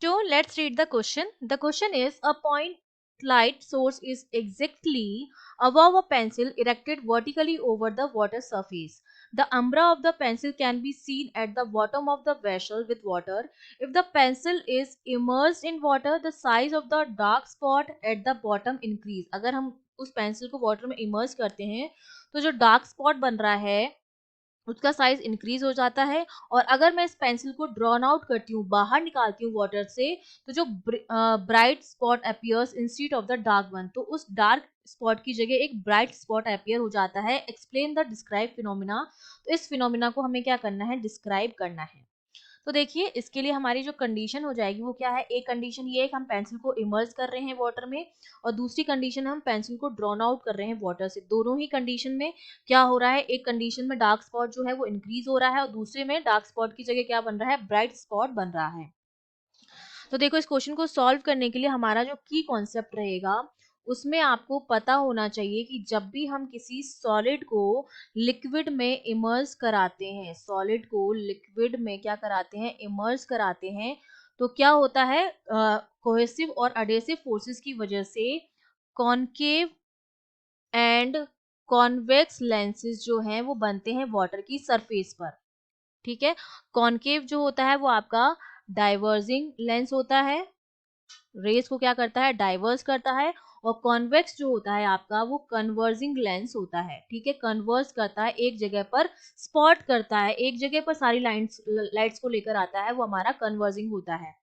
So let's read the question. The question is, a point light source is exactly above a pencil erected vertically over the water surface. The umbra of the pencil can be seen at the bottom of the vessel with water. If the pencil is immersed in water, the size of the dark spot at the bottom increase. अगर हम उस pencil को water में immerse करते हैं तो जो dark spot बन रहा है उसका साइज इंक्रीज हो जाता है। और अगर मैं इस पेंसिल को ड्रॉन आउट करती हूँ, बाहर निकालती हूँ वाटर से, तो जो bright spot appears instead of the dark one, तो उस डार्क स्पॉट की जगह एक ब्राइट स्पॉट अपीयर हो जाता है। Explain the describe phenomena. तो इस फिनोमिना को हमें क्या करना है, डिस्क्राइब करना है। तो देखिए इसके लिए हमारी जो कंडीशन हो जाएगी वो क्या है, एक कंडीशन ये है कि हम पेंसिल को इमर्स कर रहे हैं वाटर में, और दूसरी कंडीशन हम पेंसिल को ड्रॉन आउट कर रहे हैं वाटर से। दोनों ही कंडीशन में क्या हो रहा है, एक कंडीशन में डार्क स्पॉट जो है वो इंक्रीज हो रहा है और दूसरे में डार्क स्पॉट की जगह क्या बन रहा है, ब्राइट स्पॉट बन रहा है। तो देखो इस क्वेश्चन को सॉल्व करने के लिए हमारा जो की कॉन्सेप्ट रहेगा उसमें आपको पता होना चाहिए कि जब भी हम किसी सॉलिड को लिक्विड में इमर्स कराते हैं, सॉलिड को लिक्विड में क्या कराते हैं, इमर्स कराते हैं, तो क्या होता है, कोहेसिव और अडेसिव फोर्सेस की वजह से कॉनकेव एंड कॉन्वेक्स लेंसेज जो हैं वो बनते हैं वाटर की सरफेस पर। ठीक है, कॉनकेव जो होता है वो आपका डाइवर्जिंग लेंस होता है, रेस को क्या करता है, डाइवर्स करता है। और कॉन्वेक्स जो होता है आपका वो कन्वर्जिंग लेंस होता है। ठीक है, कन्वर्स करता है, एक जगह पर स्पॉट करता है, एक जगह पर सारी लाइट्स को लेकर आता है, वो हमारा कन्वर्जिंग होता है।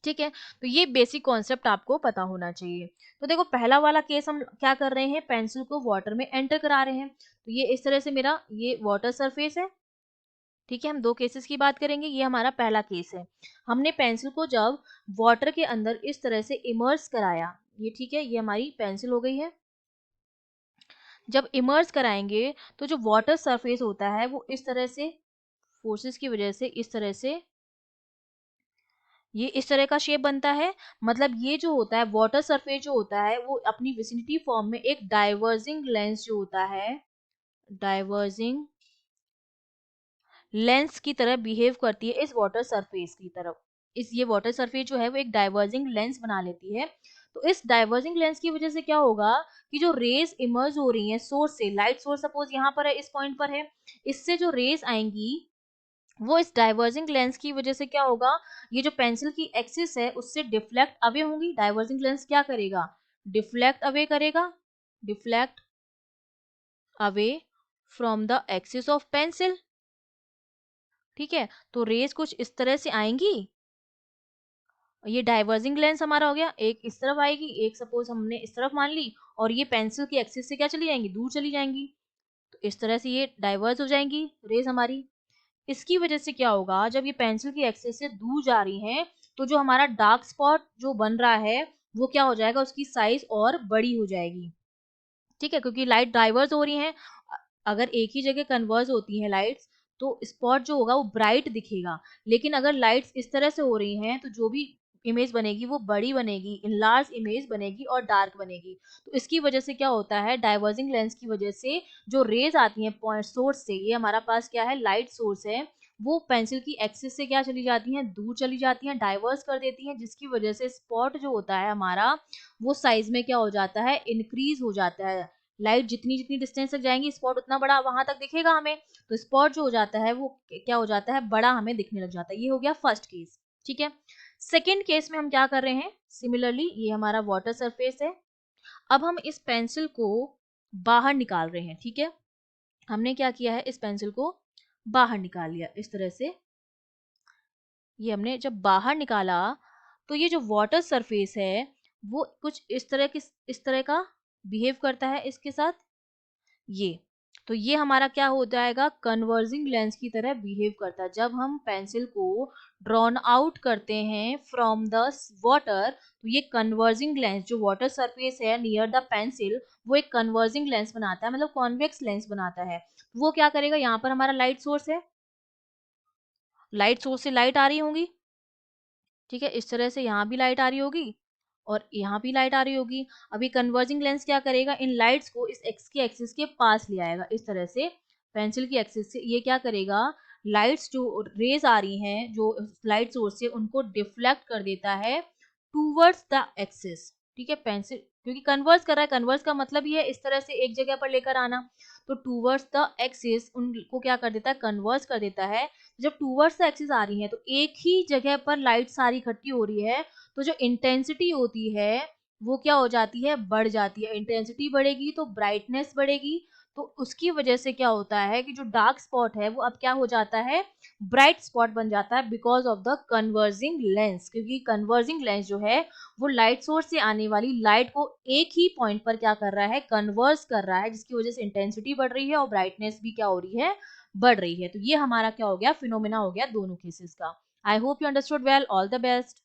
ठीक है, तो ये बेसिक कॉन्सेप्ट आपको पता होना चाहिए। तो देखो पहला वाला केस हम क्या कर रहे हैं, पेंसिल को वाटर में एंटर करा रहे हैं। तो ये इस तरह से मेरा ये वाटर सरफेस है। ठीक है, हम दो केसेस की बात करेंगे, ये हमारा पहला केस है। हमने पेंसिल को जब वाटर के अंदर इस तरह से इमर्स कराया, ये ठीक है, ये हमारी पेंसिल हो गई है। जब इमर्स कराएंगे तो जो वाटर सरफेस होता है वो इस तरह से फोर्सेस की वजह से इस तरह से ये इस तरह का शेप बनता है। मतलब ये जो होता है वाटर सरफेस जो होता है वो अपनी विसिनिटी फॉर्म में एक डाइवर्जिंग लेंस जो होता है, डाइवर्जिंग लेंस की तरह बिहेव करती है इस वाटर सरफेस की तरफ। इस ये वाटर सरफेस जो है वो एक डाइवर्जिंग लेंस बना लेती है। तो इस डाइवर्जिंग लेंस की वजह से क्या होगा कि जो रेज इमर्ज हो रही हैं सोर्स से, लाइट सोर्स सपोज यहाँ पर है, इस पॉइंट पर है, इससे जो रेज आएंगी वो इस डाइवर्जिंग लेंस की वजह से क्या होगा, ये जो पेंसिल की एक्सिस है उससे डिफ्लेक्ट अवे होंगी। डाइवर्जिंग लेंस क्या करेगा, डिफ्लेक्ट अवे करेगा, deflect away from the axis of pencil. ठीक है, तो रेज कुछ इस तरह से आएंगी, ये डाइवर्जिंग लेंस हमारा हो गया, एक इस तरफ आएगी, एक सपोज हमने इस तरफ मान ली, और ये पेंसिल की एक्सिस से क्या चली जाएंगी, दूर चली जाएंगी। तो इस तरह से ये डाइवर्ज हो जाएंगी रेज हमारी। इसकी वजह से क्या होगा, जब ये पेंसिल की एक्सिस से दूर जा रही हैं तो जो हमारा डार्क स्पॉट जो बन रहा है वो क्या हो जाएगा, उसकी साइज और बड़ी हो जाएगी। ठीक है, क्योंकि लाइट डाइवर्स हो रही हैं, अगर एक ही जगह कन्वर्ज होती हैं लाइट्स तो स्पॉट जो होगा वो ब्राइट दिखेगा। लेकिन अगर लाइट्स इस तरह से हो रही हैं तो जो भी इमेज बनेगी वो बड़ी बनेगी, इनलार्ज इमेज बनेगी और डार्क बनेगी। तो इसकी वजह से क्या होता है, डाइवर्जिंग लेंस की वजह से जो रेज आती हैं पॉइंट सोर्स से, ये हमारा पास क्या है, लाइट सोर्स है, वो पेंसिल की एक्सिस से क्या चली जाती हैं, दूर चली जाती हैं, डाइवर्स कर देती हैं, जिसकी वजह से स्पॉट जो होता है हमारा वो साइज में क्या हो जाता है, इंक्रीज हो जाता है। लाइट जितनी जितनी डिस्टेंस तक जाएंगी स्पॉट उतना बड़ा वहां तक दिखेगा हमें। तो स्पॉट जो हो जाता है वो क्या हो जाता है, बड़ा हमें दिखने लग जाता है। ये हो गया फर्स्ट केस। ठीक है, सेकेंड केस में हम क्या कर रहे हैं, सिमिलरली ये हमारा वाटर सरफेस है। अब हम इस पेंसिल को बाहर निकाल रहे हैं। ठीक है, हमने क्या किया है, इस पेंसिल को बाहर निकाल लिया इस तरह से। ये हमने जब बाहर निकाला तो ये जो वाटर सरफेस है वो कुछ इस तरह का बिहेव करता है इसके साथ। ये तो ये हमारा क्या हो जाएगा, कन्वर्जिंग लेंस की तरह बिहेव करता है। जब हम पेंसिल को ड्रॉन आउट करते हैं फ्रॉम द वाटर तो ये कन्वर्जिंग लेंस जो वाटर सरफेस है नियर द पेंसिल वो एक कन्वर्जिंग लेंस बनाता है, मतलब कॉन्वेक्स लेंस बनाता है। वो क्या करेगा, यहाँ पर हमारा लाइट सोर्स है, लाइट सोर्स से लाइट आ रही होंगी। ठीक है, इस तरह से यहाँ भी लाइट आ रही होगी और यहाँ भी लाइट आ रही होगी। अभी कन्वर्जिंग लेंस क्या करेगा, इन लाइट्स को इस एक्स की एक्सिस के पास ले आएगा इस तरह से, पेंसिल की एक्सिस से ये क्या करेगा, लाइट्स जो रेज आ रही हैं जो लाइट सोर्स से उनको डिफ्लेक्ट कर देता है टूवर्ड्स द एक्सिस। ठीक है, पेंसिल क्योंकि कन्वर्स कर रहा है, कन्वर्स का मतलब ये है इस तरह से एक जगह पर लेकर आना, तो टूवर्ड्स द एक्सिस उनको क्या कर देता है, कन्वर्स कर देता है। जब टूवर्ड्स द एक्सिस आ रही है तो एक ही जगह पर लाइट सारी इकट्ठी हो रही है, तो जो इंटेंसिटी होती है वो क्या हो जाती है, बढ़ जाती है। इंटेंसिटी बढ़ेगी तो ब्राइटनेस बढ़ेगी, तो उसकी वजह से क्या होता है कि जो डार्क स्पॉट है वो अब क्या हो जाता है, ब्राइट स्पॉट बन जाता है because of the converging lens. क्योंकि कन्वर्जिंग लेंस जो है वो लाइट सोर्स से आने वाली लाइट को एक ही पॉइंट पर क्या कर रहा है, कन्वर्स कर रहा है, जिसकी वजह से इंटेंसिटी बढ़ रही है और ब्राइटनेस भी क्या हो रही है, बढ़ रही है। तो ये हमारा क्या हो गया, फिनोमेना हो गया दोनों केसेस का। I hope you understood well. All the best.